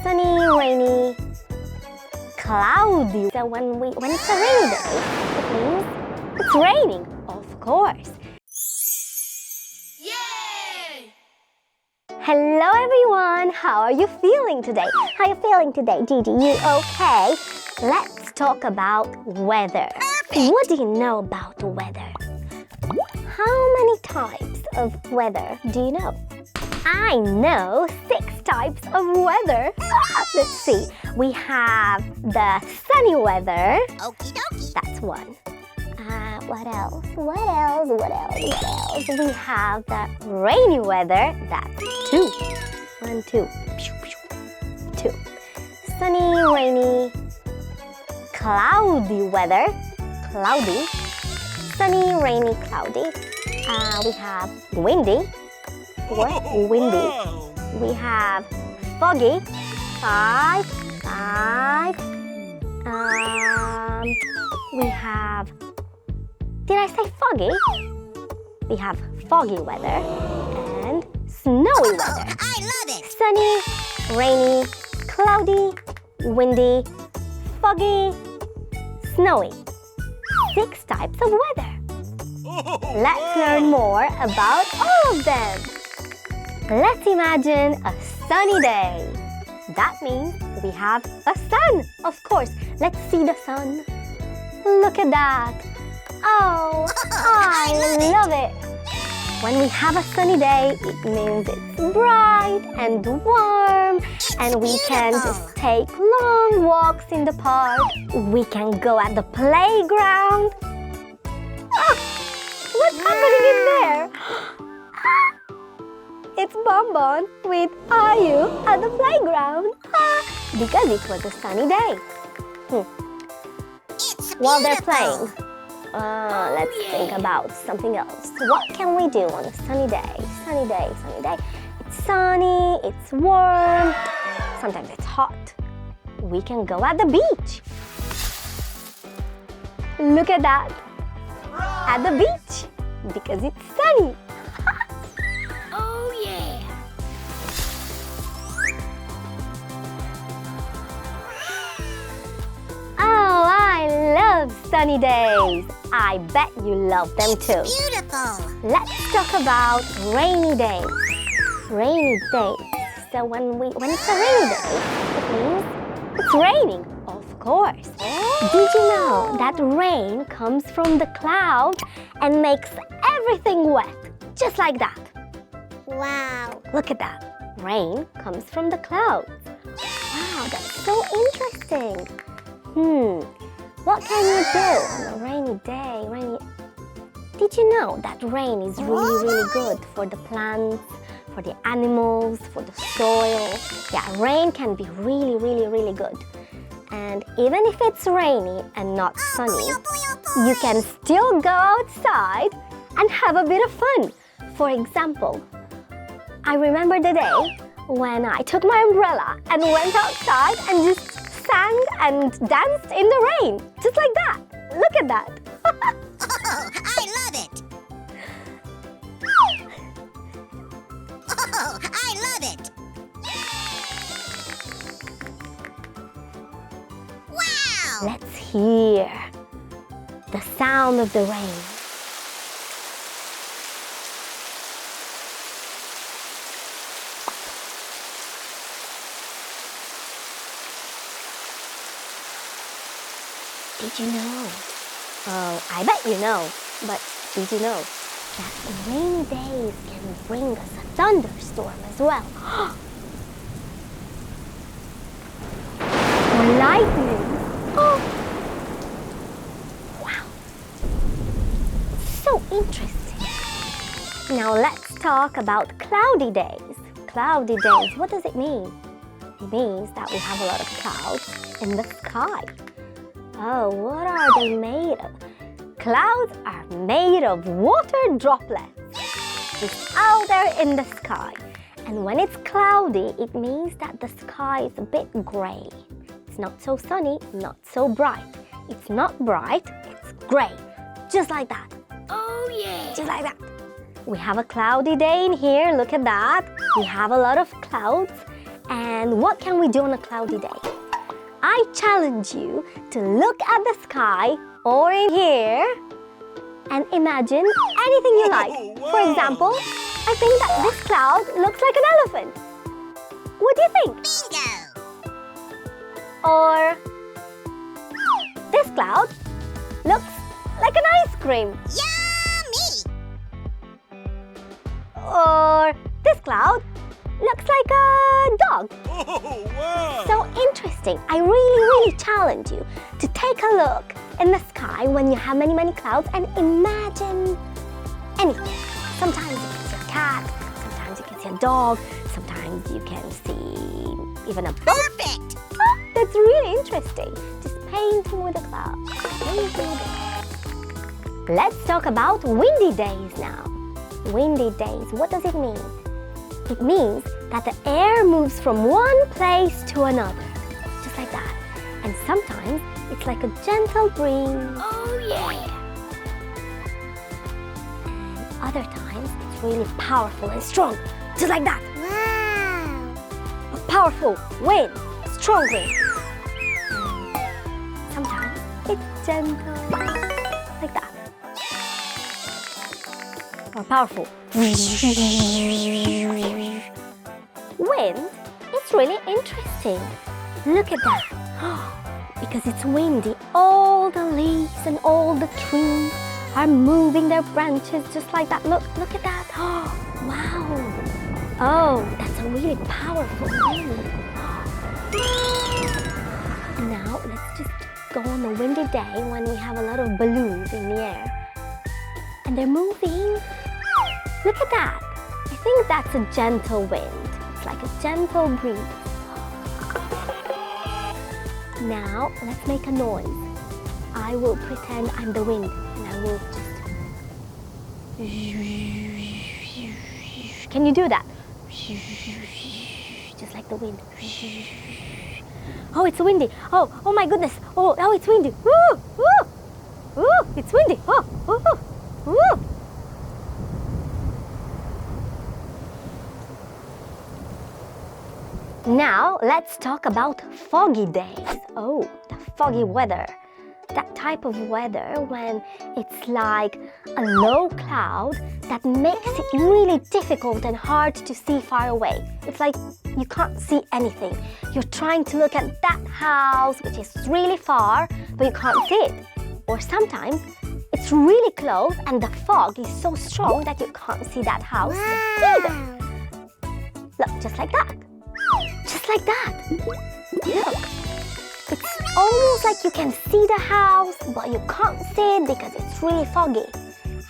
sunny, rainy, cloudy. So when it's a rainy day, it means it's raining, of course. Yay! Hello everyone, how are you feeling today? How are you feeling today, Gigi? You okay? Let's talk about weather. What do you know about weather? How many types of weather do you know? I know 6 types of weather. Let's see. We have the sunny weather. Okie dokie. That's one. What else? We have the rainy weather. That's 2. 1, 2. 2. Sunny, rainy, cloudy weather. Cloudy. Sunny, rainy, cloudy. We have windy. 4. Windy. We have foggy. 5. We have... Did I say foggy? We have foggy weather and snowy weather. I love it. Sunny, rainy, cloudy, windy, foggy, snowy. 6 types of weather. Let's learn more about all of them. Let's imagine a sunny day. That means we have a sun, of course. Let's see the sun. Look at that. Oh, I love it. When we have a sunny day, it means it's bright and warm, and we can just take long walks in the park. We can go at the playground. Oh, what's happening in there? It's Bonbon with Ayu at the playground because it was a sunny day. While they're playing, let's think about something else. What can we do on a sunny day? Sunny day. It's sunny, it's warm, sometimes it's hot. We can go at the beach. Look at that. At the beach because it's sunny. Oh yeah. Oh, I love sunny days. I bet you love them too. Beautiful. Let's talk about rainy days. Rainy days. So when it's a rainy day, it means it's raining, of course. Did you know that rain comes from the clouds and makes everything wet? Just like that. Wow. Look at that. Rain comes from the clouds. Wow, that's so interesting. What can you do on a rainy day? Did you know that rain is really good for the plants, for the animals, for the soil? Yeah, rain can be really good. And even if it's rainy and not sunny, you can still go outside and have a bit of fun. For example, I remember the day when I took my umbrella and went outside and just sang and danced in the rain. Just like that. Look at that. Oh, I love it. Oh, I love it. Wow. Let's hear the sound of the rain. Did you know? Oh, I bet you know. But did you know that rainy days can bring us a thunderstorm as well? Or lightning. Oh! Wow! So interesting. Now let's talk about cloudy days. Cloudy days, what does it mean? It means that we have a lot of clouds in the sky. Oh, what are they made of? Clouds are made of water droplets just out there in the sky. And when it's cloudy, it means that the sky is a bit gray. It's not so sunny, not so bright. It's not bright, it's gray. Just like that. Oh yeah. Just like that. We have a cloudy day in here, look at that. We have a lot of clouds And what can we do on a cloudy day? I challenge you to look at the sky or in here and imagine anything you like. For example, I think that this cloud looks like an elephant. What do you think? Bingo! Or this cloud looks like an ice cream. Yummy! Or this cloud looks like a dog. Oh, wow! So interesting. I really challenge you to take a look in the sky when you have many clouds and imagine anything. Sometimes you can see a cat, sometimes you can see a dog, sometimes you can see even a bird. Perfect! Oh, that's really interesting. Just painting with a cloud. Let's talk about windy days now. Windy days, what does it mean? It means that the air moves from one place to another, just like that. And sometimes it's like a gentle breeze. Oh, yeah! And other times it's really powerful and strong, just like that. Wow! A powerful wind, strong wind. And sometimes it's gentle, like that. Or powerful. Wind, it's really interesting. Look at that. Because it's windy, all the leaves and all the trees are moving their branches just like that. Look at that. Wow. Oh, that's a really powerful wind. Now, let's just go on a windy day when we have a lot of balloons in the air. And they're moving. Look at that. I think that's a gentle wind. It's like a gentle breeze. Now, let's make a noise. I will pretend I'm the wind and I will just... Can you do that? Just like the wind. Oh, it's windy. Oh my goodness. Oh, it's windy. Woo! It's windy. Oh. Now, let's talk about foggy days. Oh, the foggy weather. That type of weather when it's like a low cloud that makes it really difficult and hard to see far away. It's like you can't see anything. You're trying to look at that house, which is really far, but you can't see it. Or sometimes it's really close and the fog is so strong that you can't see that house either. Look, just like that. Just like that. Look. It's almost like you can see the house, but you can't see it because it's really foggy.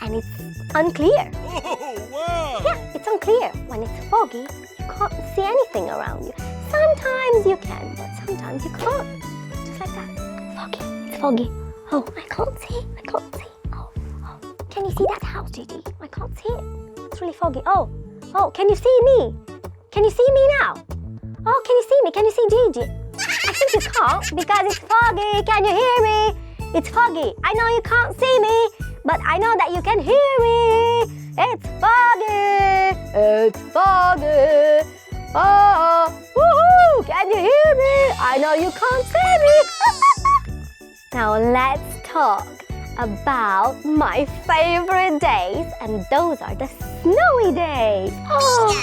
And it's unclear. Oh, wow! Yeah, it's unclear. When it's foggy, you can't see anything around you. Sometimes you can, but sometimes you can't. Just like that. Foggy. It's foggy. Oh, I can't see. Oh. Can you see that house, Gigi? I can't see it. It's really foggy. Oh, can you see me? Can you see me now? Oh, can you see me? Can you see Gigi? I think you can't because it's foggy. Can you hear me? It's foggy. I know you can't see me, but I know that you can hear me. It's foggy. It's foggy. Oh, woohoo! Can you hear me? I know you can't see me. Now let's talk about my favorite days, and those are the snowy days. Oh,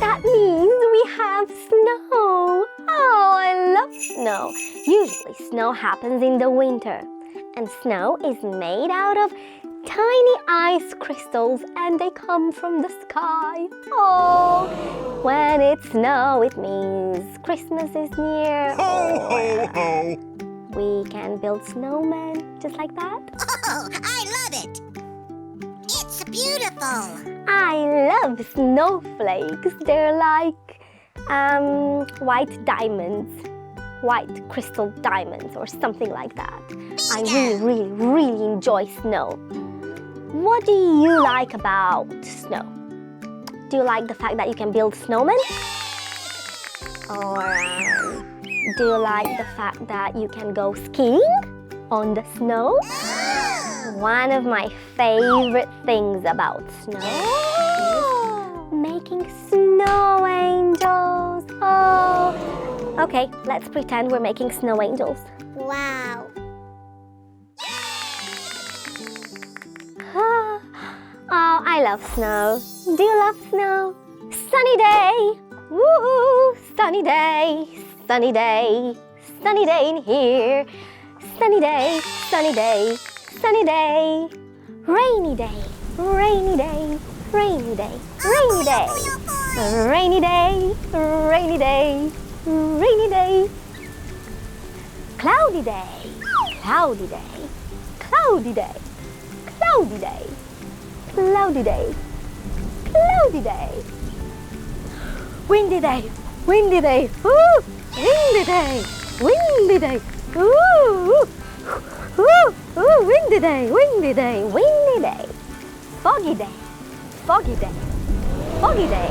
that means we have snow. Oh, I love snow. Usually snow happens in the winter, and snow is made out of tiny ice crystals and they come from the sky. Oh, when it's snow, it means Christmas is near. Ho, ho, ho! We can build snowmen just like that. Oh, I love it! It's beautiful! I love snowflakes. They're like white diamonds, white crystal diamonds or something like that. I really enjoy snow. What do you like about snow? Do you like the fact that you can build snowmen? Or do you like the fact that you can go skiing on the snow? One of my favorite things about snow is making snow angels. Oh, okay, let's pretend we're making snow angels. Wow. Oh, I love snow. Do you love snow? Sunny day! Woo! Sunny day! Sunny day! Sunny day in here! Sunny day! Sunny day! Sunny day! Rainy day! Rainy day! Rainy day! Rainy day! Rainy day! Rainy day! Rainy day! Cloudy day! Cloudy day! Cloudy day! Cloudy day! Cloudy day! Cloudy day! Windy day! Windy day! Ooh! Windy day! Windy day! Ooh! Ooh! Ooh! Windy day! Windy day! Windy day! Foggy day! Foggy day! Foggy day!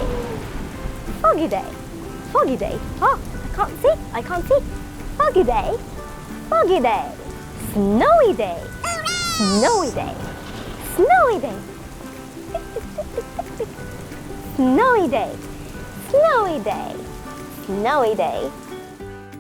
Foggy day! Foggy day! Oh! I can't see! I can't see! Foggy day! Foggy day! Snowy day! Snowy day! Snowy day! Snowy day! Snowy day! Snowy day!